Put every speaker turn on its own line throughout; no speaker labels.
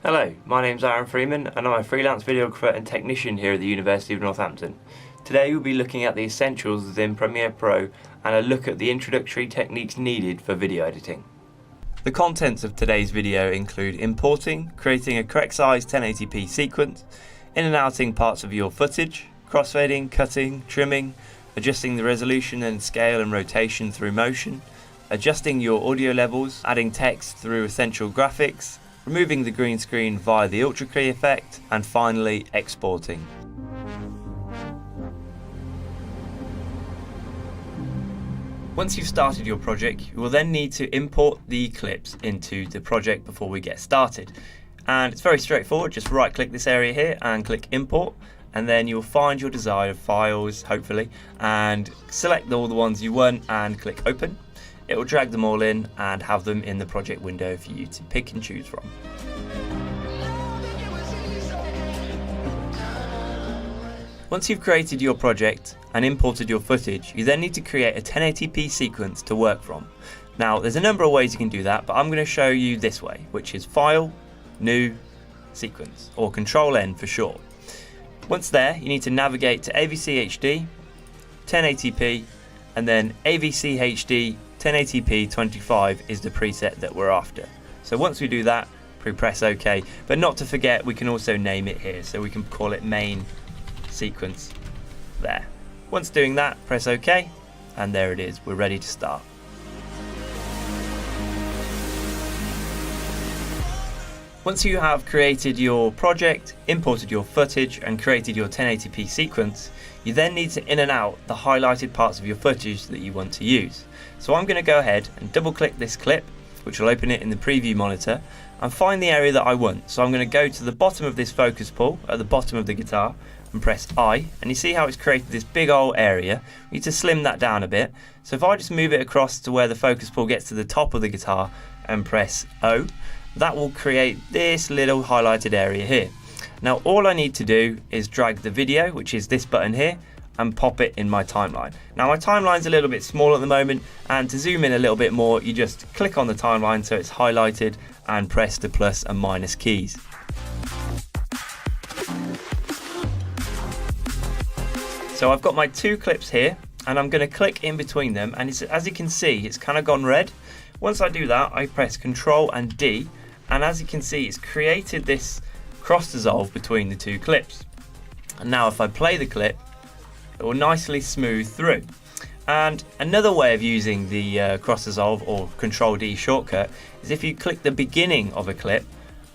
Hello, my name's Aaron Freeman and I'm a freelance videographer and technician here at the University of Northampton. Today we'll be looking at the essentials within Premiere Pro and a look at the introductory techniques needed for video editing. The contents of today's video include importing, creating a correct size 1080p sequence, in and outing parts of your footage, crossfading, cutting, trimming, adjusting the resolution and scale and rotation through motion, adjusting your audio levels, adding text through essential graphics, removing the green screen via the ultra key effect, and finally exporting. Once you've started your project, you will then need to import the clips into the project before we get started. And it's very straightforward, just right click this area here and click import, and then you'll find your desired files, hopefully, and select all the ones you want and click open. It will drag them all in and have them in the project window for you to pick and choose from. Once you've created your project and imported your footage, you then need to create a 1080p sequence to work from. Now, there's a number of ways you can do that, but I'm going to show you this way, which is File, New, Sequence, or Control-N for short. Once there, you need to navigate to AVC HD, 1080p, and then AVC HD 1080p 25 is the preset that we're after. So once we do that, press OK, but not to forget we can also name it here, so we can call it main sequence there. Once doing that, press OK, and there it is, we're ready to start. Once you have created your project, imported your footage and created your 1080p sequence, you then need to in and out the highlighted parts of your footage that you want to use. So I'm going to go ahead and double click this clip, which will open it in the preview monitor, and find the area that I want. So I'm going to go to the bottom of this focus pull at the bottom of the guitar and press I, and you see how it's created this big old area. We need to slim that down a bit. So if I just move it across to where the focus pull gets to the top of the guitar and press O, that will create this little highlighted area here. Now all I need to do is drag the video, which is this button here, and pop it in my timeline. Now my timeline's a little bit small at the moment, and to zoom in a little bit more, you just click on the timeline so it's highlighted and press the plus and minus keys. So I've got my two clips here, and I'm going to click in between them, and as you can see, it's kind of gone red. Once I do that, I press Control and D, and as you can see, it's created this cross dissolve between the two clips. And now if I play the clip, it will nicely smooth through. And another way of using the cross dissolve or Control D shortcut is if you click the beginning of a clip,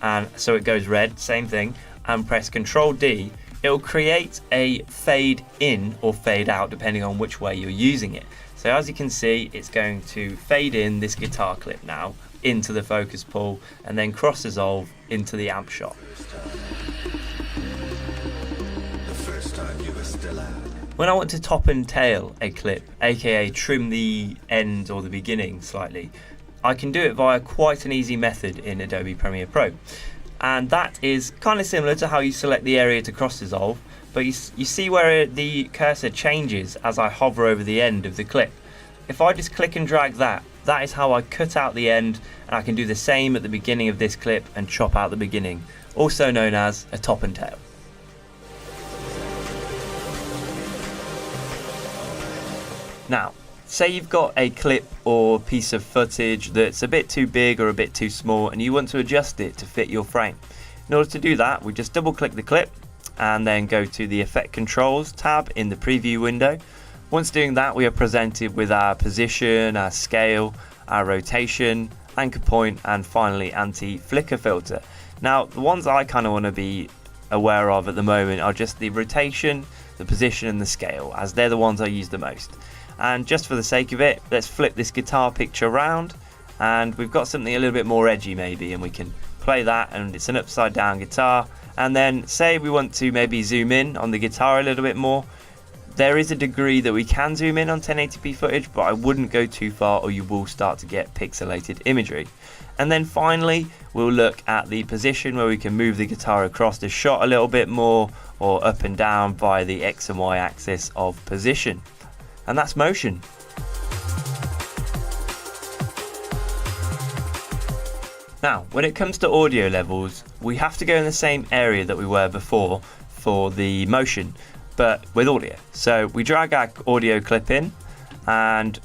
and so it goes red, same thing, and press Control D, it will create a fade in or fade out depending on which way you're using it. So as you can see, it's going to fade in this guitar clip now into the focus pull and then cross dissolve into the amp shot. When I want to top and tail a clip, aka trim the end or the beginning slightly, I can do it via quite an easy method in Adobe Premiere Pro. And that is kind of similar to how you select the area to cross dissolve, but you see where the cursor changes as I hover over the end of the clip. If I just click and drag that, that is how I cut out the end, and I can do the same at the beginning of this clip and chop out the beginning, also known as a top and tail. Now, say you've got a clip or piece of footage that's a bit too big or a bit too small and you want to adjust it to fit your frame. In order to do that, we just double click the clip and then go to the Effect Controls tab in the preview window. Once doing that, we are presented with our position, our scale, our rotation, anchor point, and finally anti-flicker filter. Now, the ones I kind of want to be aware of at the moment are just the rotation, the position, and the scale, as they're the ones I use the most. And just for the sake of it, let's flip this guitar picture around, and we've got something a little bit more edgy maybe, and we can play that, and it's an upside down guitar. And then say we want to maybe zoom in on the guitar a little bit more. There is a degree that we can zoom in on 1080p footage, but I wouldn't go too far or you will start to get pixelated imagery. And then finally, we'll look at the position where we can move the guitar across the shot a little bit more, or up and down via the X and Y axis of position. And that's motion. Now, when it comes to audio levels, we have to go in the same area that we were before for the motion, but with audio. So we drag our audio clip in, and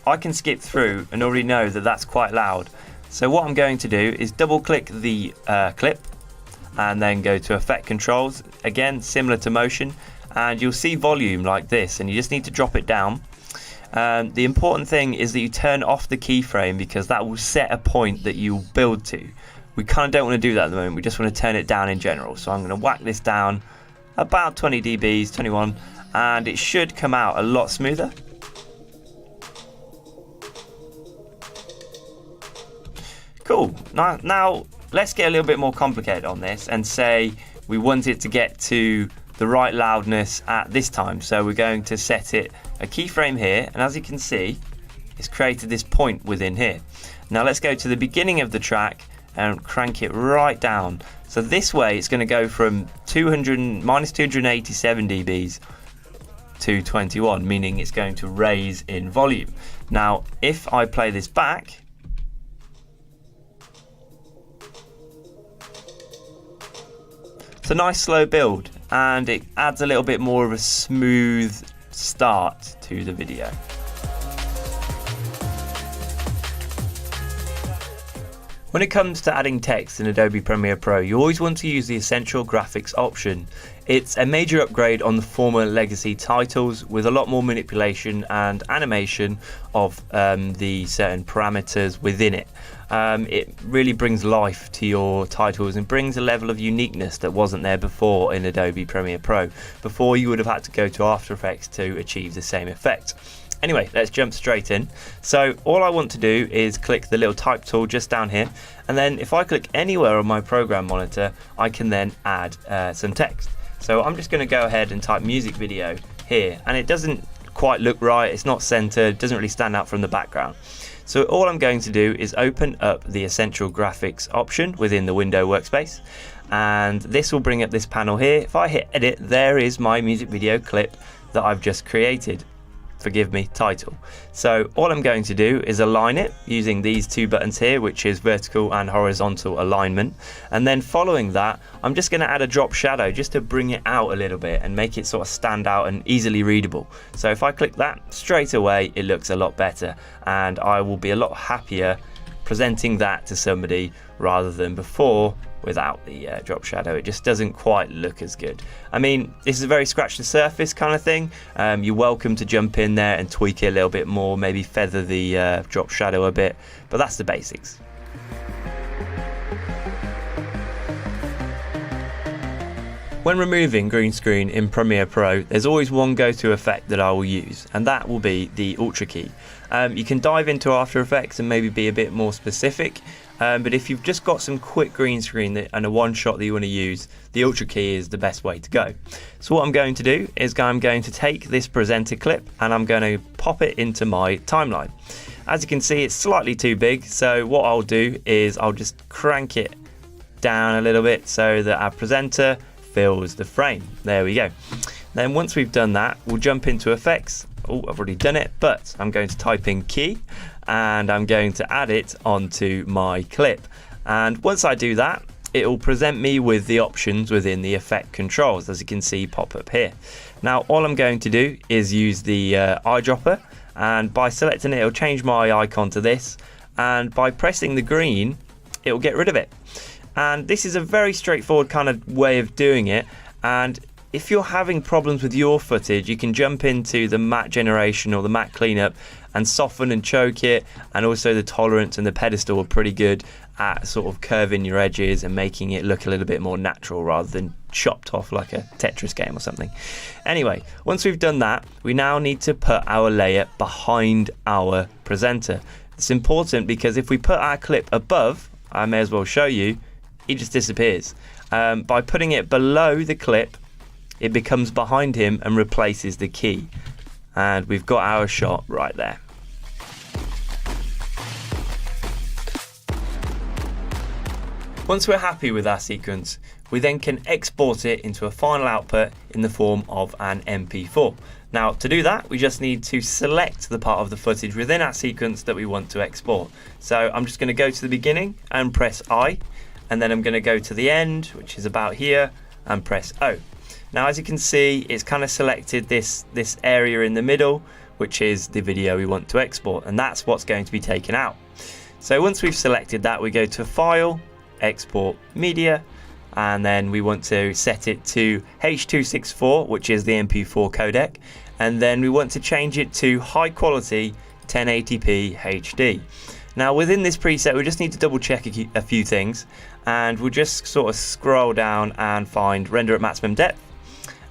I can skip through and already know that that's quite loud. So what I'm going to do is double click the clip and then go to effect controls, again similar to motion, and you'll see volume like this, and you just need to drop it down. The important thing is that you turn off the keyframe, because that will set a point that you'll build to. We kind of don't want to do that at the moment, we just want to turn it down in general. So I'm going to whack this down about 20 dBs, 21, and it should come out a lot smoother. Cool. Now let's get a little bit more complicated on this and say we want it to get to the right loudness at this time. So we're going to set it a keyframe here, and as you can see, it's created this point within here. Now let's go to the beginning of the track and crank it right down. So this way it's going to go from minus 287 dBs to 21, meaning it's going to raise in volume. Now if I play this back, it's a nice slow build, and it adds a little bit more of a smooth start to the video. When it comes to adding text in Adobe Premiere Pro, you always want to use the Essential Graphics option. It's a major upgrade on the former legacy titles, with a lot more manipulation and animation of the certain parameters within it. It really brings life to your titles and brings a level of uniqueness that wasn't there before in Adobe Premiere Pro. Before, you would have had to go to After Effects to achieve the same effect. Anyway, let's jump straight in. So all I want to do is click the little type tool just down here, and then if I click anywhere on my program monitor, I can then add some text. So I'm just going to go ahead and type music video here, and it doesn't quite look right, it's not centered, doesn't really stand out from the background. So all I'm going to do is open up the Essential Graphics option within the window workspace, and this will bring up this panel here. If I hit edit, there is my music video clip that I've just created. Forgive me, title. So all I'm going to do is align it using these two buttons here, which is vertical and horizontal alignment, and then following that I'm just going to add a drop shadow just to bring it out a little bit and make it sort of stand out and easily readable. So if I click that, straight away it looks a lot better, and I will be a lot happier presenting that to somebody rather than before without the drop shadow. It just doesn't quite look as good. I mean, this is a very scratch the surface kind of thing. You're welcome to jump in there and tweak it a little bit more, maybe feather the drop shadow a bit, but that's the basics. When removing green screen in Premiere Pro, there's always one go-to effect that I will use, and that will be the Ultra key. You can dive into After Effects and maybe be a bit more specific, but if you've just got some quick green screen and a one shot that you want to use, the Ultra key is the best way to go. So what I'm going to do is I'm going to take this presenter clip and I'm going to pop it into my timeline. As you can see, it's slightly too big, so what I'll do is I'll just crank it down a little bit so that our presenter fills the frame. There we go. Then once we've done that, we'll jump into effects. Oh, I've already done it, but I'm going to type in key and I'm going to add it onto my clip. And once I do that, it will present me with the options within the effect controls, as you can see pop up here. Now all I'm going to do is use the eyedropper, and by selecting it, it'll change my icon to this, and by pressing the green, it will get rid of it. And this is a very straightforward kind of way of doing it, and if you're having problems with your footage, you can jump into the matte generation or the matte cleanup and soften and choke it, and also the tolerance and the pedestal are pretty good at sort of curving your edges and making it look a little bit more natural rather than chopped off like a Tetris game or something. Anyway, once we've done that, we now need to put our layer behind our presenter. It's important because if we put our clip above, I may as well show you, it just disappears. By putting it below the clip, it becomes behind him and replaces the key. And we've got our shot right there. Once we're happy with our sequence, we then can export it into a final output in the form of an MP4. Now, to do that, we just need to select the part of the footage within our sequence that we want to export. So I'm just going to go to the beginning and press I, and then I'm going to go to the end, which is about here, and press O. Now, as you can see, it's kind of selected this area in the middle, which is the video we want to export, and that's what's going to be taken out. So once we've selected that, we go to File, Export Media, and then we want to set it to H.264, which is the MP4 codec, and then we want to change it to high quality 1080p HD. Now within this preset, we just need to double check a few things, and we'll just sort of scroll down and find render at maximum depth,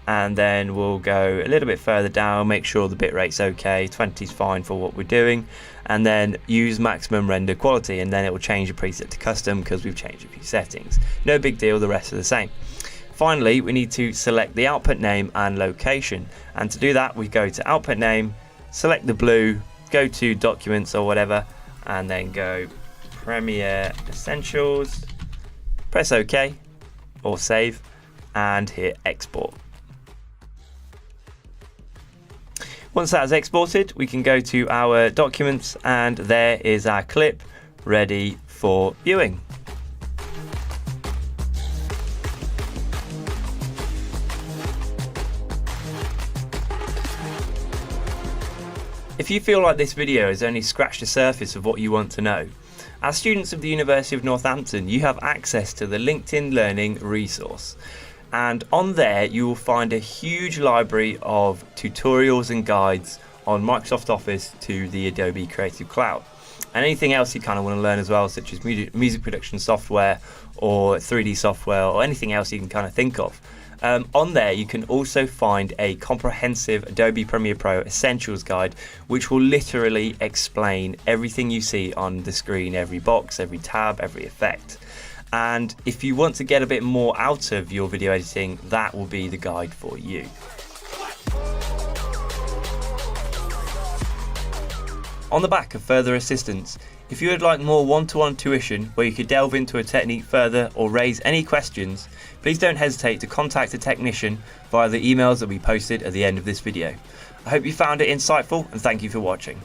and then we'll go a little bit further down, make sure the bitrate's okay, 20 is fine for what we're doing, and then use maximum render quality, and then it will change the preset to custom because we've changed a few settings. No big deal, the rest are the same. Finally, we need to select the output name and location, and to do that we go to output name, select the blue, go to documents or whatever, and then go Premiere Essentials, press OK or save, and hit export. Once that is exported, we can go to our documents, and there is our clip ready for viewing. If you feel like this video has only scratched the surface of what you want to know, as students of the University of Northampton, you have access to the LinkedIn Learning resource. And on there you will find a huge library of tutorials and guides on Microsoft Office to the Adobe Creative Cloud, and anything else you kind of want to learn as well, such as music production software or 3D software or anything else you can kind of think of. On there you can also find a comprehensive Adobe Premiere Pro Essentials guide, which will literally explain everything you see on the screen, every box, every tab, every effect. And if you want to get a bit more out of your video editing, that will be the guide for you. On the back of further assistance, if you would like more one-to-one tuition where you could delve into a technique further or raise any questions, please don't hesitate to contact a technician via the emails that we posted at the end of this video. I hope you found it insightful, and thank you for watching.